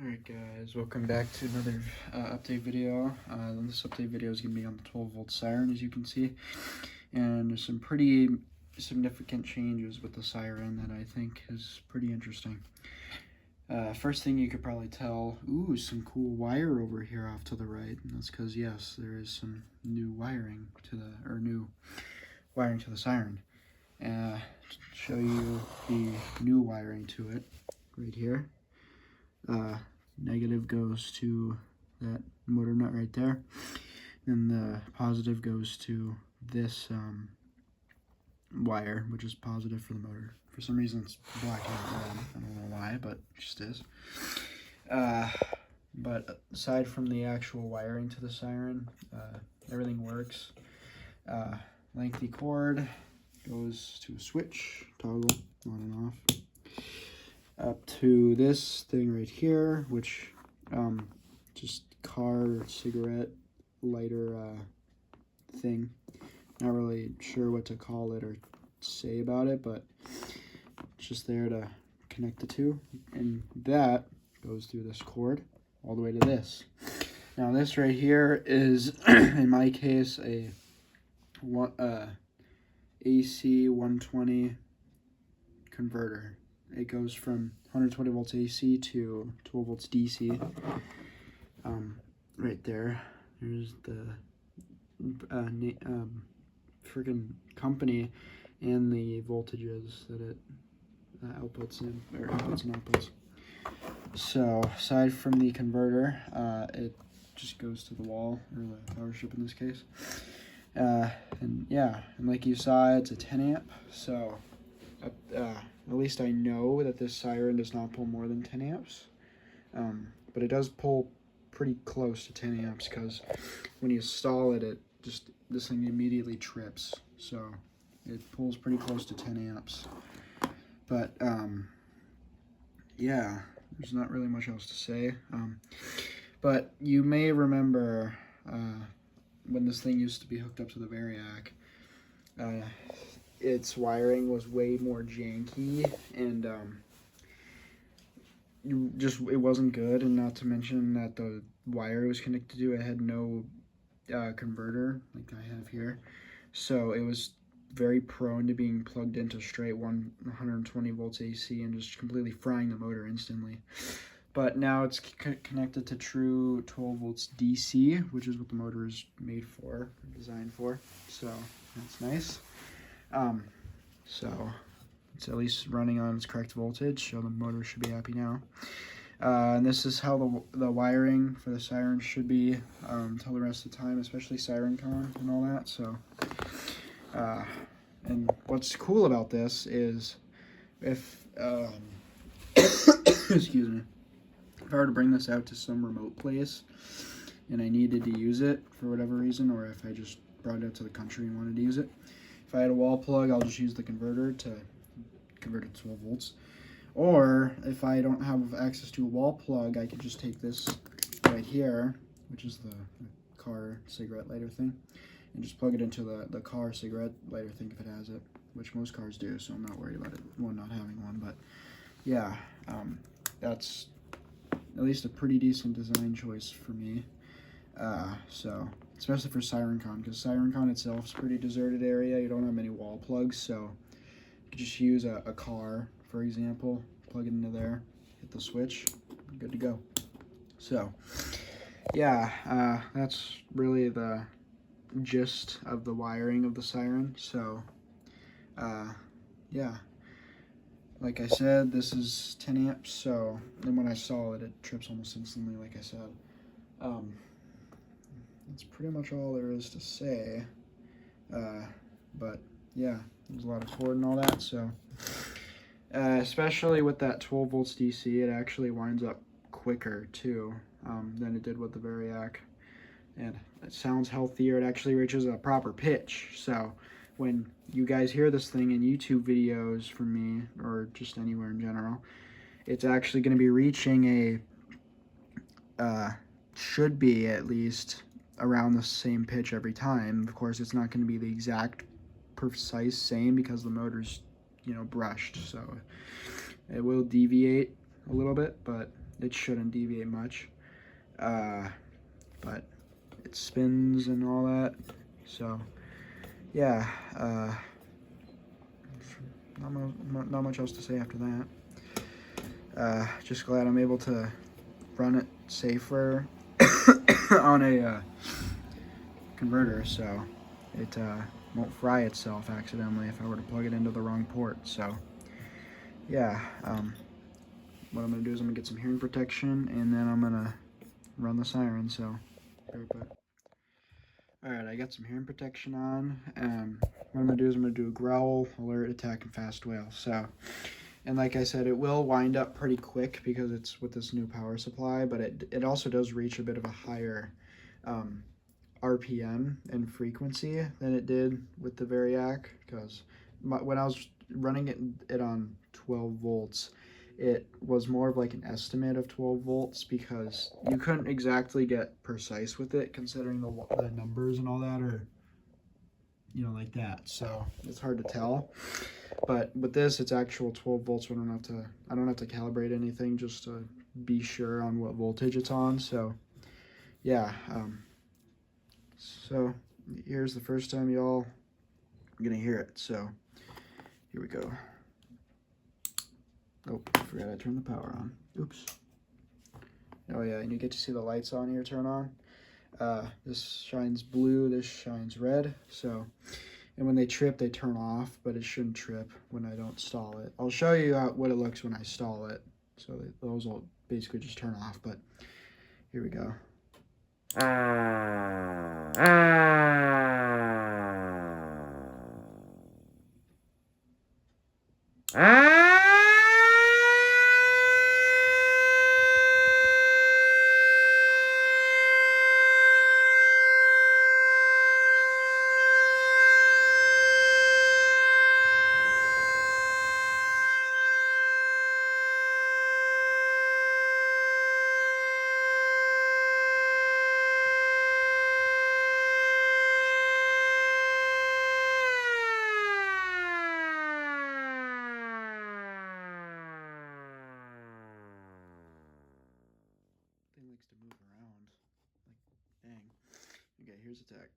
Alright guys, welcome back to another update video. This update video is going to be on the 12-volt siren, as you can see. And there's some pretty significant changes with the siren that I think is pretty interesting. First thing you could probably tell, ooh, some cool wire over here off to the right. And that's because, yes, there is some new wiring to the siren. Show you the new wiring to it right here. Negative goes to that motor nut right there, and the positive goes to this wire, which is positive for the motor. For some reason it's black and red, I don't know why, but it just is. But aside from the actual wiring to the siren, everything works. Lengthy cord goes to a switch, toggle on and off, up to this thing right here, which just car cigarette lighter thing. Not really sure what to call it or say about it, but it's just there to connect the two, and that goes through this cord all the way to this. Now this right here is in my case a AC 120 converter. It goes from 120 volts AC to 12 volts DC. Right there. There's the freaking company and the voltages that it outputs in, or inputs and outputs. So aside from the converter, it just goes to the wall, or the power strip in this case. And yeah, and like you saw, it's a 10 amp. So at least I know that this siren does not pull more than 10 amps, but it does pull pretty close to 10 amps, because when you stall it, this thing immediately trips, so it pulls pretty close to 10 amps. But yeah, there's not really much else to say. But you may remember when this thing used to be hooked up to the Variac, its wiring was way more janky, and it wasn't good. And not to mention that the wire it was connected to, it had no converter like I have here, so it was very prone to being plugged into straight 120 volts AC and just completely frying the motor instantly. But now it's connected to true 12 volts DC, which is what the motor is made for, designed for, so that's nice. So it's at least running on its correct voltage, so the motor should be happy now. And this is how the wiring for the siren should be until the rest of the time, especially SirenCon and all that. So, and what's cool about this is if, excuse me, if I were to bring this out to some remote place and I needed to use it for whatever reason, or if I just brought it out to the country and wanted to use it, if I had a wall plug, I'll just use the converter to convert it to 12 volts. Or if I don't have access to a wall plug, I could just take this right here, which is the car cigarette lighter thing, and just plug it into the car cigarette lighter thing if it has it, which most cars do, so I'm not worried about it, not having one. But yeah, that's at least a pretty decent design choice for me. So especially for SirenCon, because SirenCon itself is a pretty deserted area. You don't have many wall plugs, so you could just use a car, for example, plug it into there, hit the switch, good to go. So yeah, that's really the gist of the wiring of the siren. So yeah, like I said, this is 10 amps, so then when I saw it, it trips almost instantly, like I said. That's pretty much all there is to say. But yeah, there's a lot of cord and all that, so especially with that 12 volts DC, it actually winds up quicker too than it did with the Variac, and it sounds healthier. It actually reaches a proper pitch, so when you guys hear this thing in YouTube videos from me, or just anywhere in general, it's actually going to be reaching should be at least around the same pitch every time. Of course, it's not going to be the exact precise same, because the motor's, brushed, so it will deviate a little bit, but it shouldn't deviate much. But it spins and all that, so yeah, not much else to say after that. Just glad I'm able to run it safer on a converter, so it won't fry itself accidentally if I were to plug it into the wrong port. So yeah, what I'm gonna do is I'm gonna get some hearing protection, and then I'm gonna run the siren. So alright, I got some hearing protection on. What I'm gonna do is I'm gonna do a growl, alert, attack, and fast wail. So, and like I said, it will wind up pretty quick because it's with this new power supply, but it also does reach a bit of a higher RPM and frequency than it did with the Variac, because when I was running it on 12 volts, it was more of like an estimate of 12 volts because you couldn't exactly get precise with it considering the numbers and all that are, you know, like that. So it's hard to tell. But with this, it's actual 12 volts. So I don't have to calibrate anything just to be sure on what voltage it's on. So yeah. So here's the first time y'all are gonna hear it. So here we go. Oh, I forgot I turned the power on. Oops. Oh yeah, and you get to see the lights on here turn on. This shines blue, this shines red. So, and when they trip, they turn off, but it shouldn't trip when I don't stall it. I'll show you what it looks when I stall it. So those will basically just turn off, but here we go. Thing likes to move around. Like, dang. Okay, here's attack.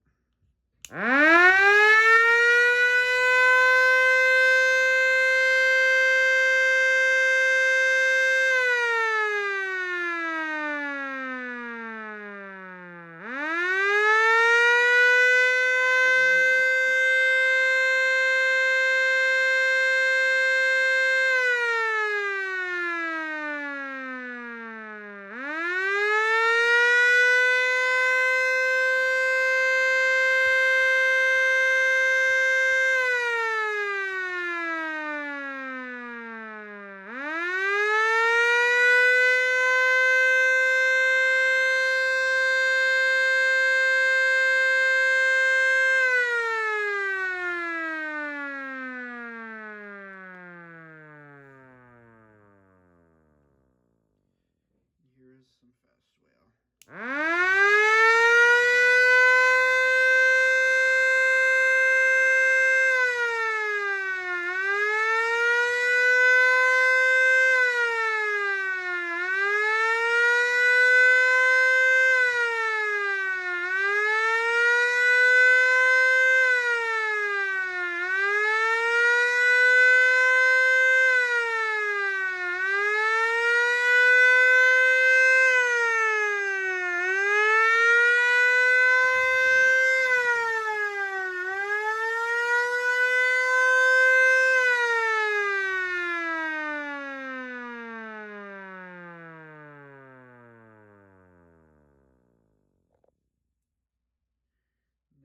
Here is some fast wail.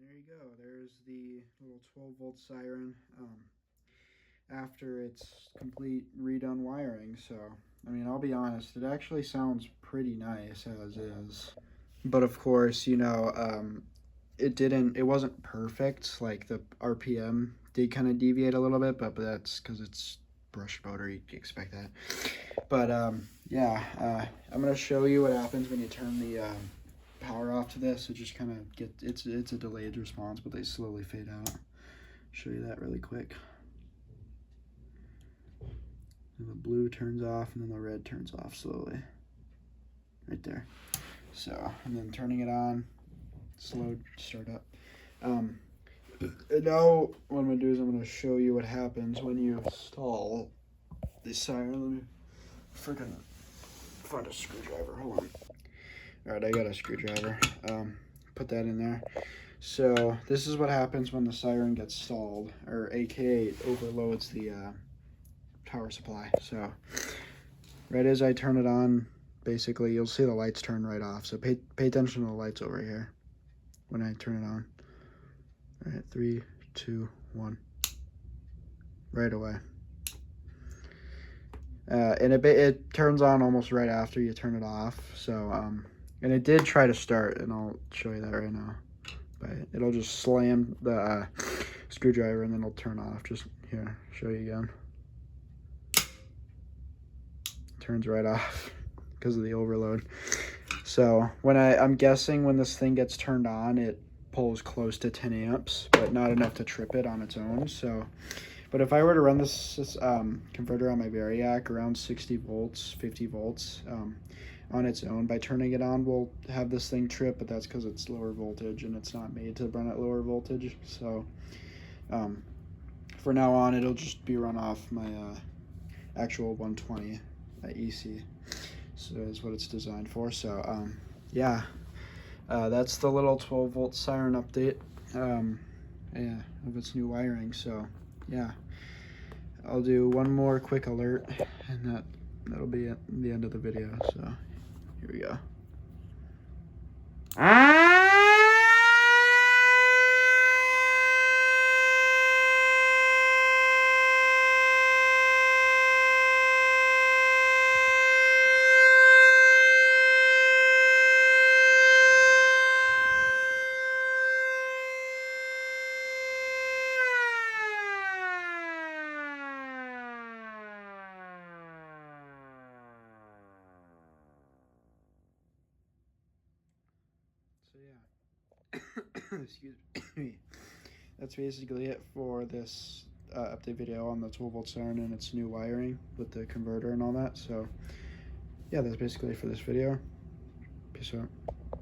There you go. There's the little 12-volt siren after its complete redone wiring. So, I mean, I'll be honest, it actually sounds pretty nice as is. But of course, you know, it wasn't perfect. Like the RPM did kind of deviate a little bit, but that's because it's brush motor. You expect that. But yeah, I'm gonna show you what happens when you turn the power off to this. It just kind of it's a delayed response, but they slowly fade out. Show you that really quick. and the blue turns off, and then the red turns off slowly. Right there. So, and then turning it on, slow start up. And now what I'm going to do is I'm going to show you what happens when you install the Siren. Let me freaking find a screwdriver. Hold on. Alright, I got a screwdriver. Put that in there. So this is what happens when the Siren gets stalled, or aka overloads the power supply. So right as I turn it on, basically you'll see the lights turn right off. So pay attention to the lights over here when I turn it on. All right, 3, 2, 1. Right away. And it turns on almost right after you turn it off. So and it did try to start, and I'll show you that right now. But it'll just slam the screwdriver and then it'll turn off. Just here, show you again. Turns right off because of the overload. So when I'm guessing when this thing gets turned on, it pulls close to 10 amps, but not enough to trip it on its own. So, but if I were to run this converter on my Variac around 60 volts, 50 volts, on its own, by turning it on, we'll have this thing trip, but that's because it's lower voltage and it's not made to run at lower voltage. So for now on, it'll just be run off my actual 120 EC. So is what it's designed for. So yeah, that's the little 12 volt Siren update yeah, of its new wiring. So yeah, I'll do one more quick alert, and that'll be at the end of the video. So here we go. So yeah, excuse me. That's basically it for this update video on the 12 volt Siren and its new wiring with the converter and all that. So yeah, that's basically it for this video. Peace out.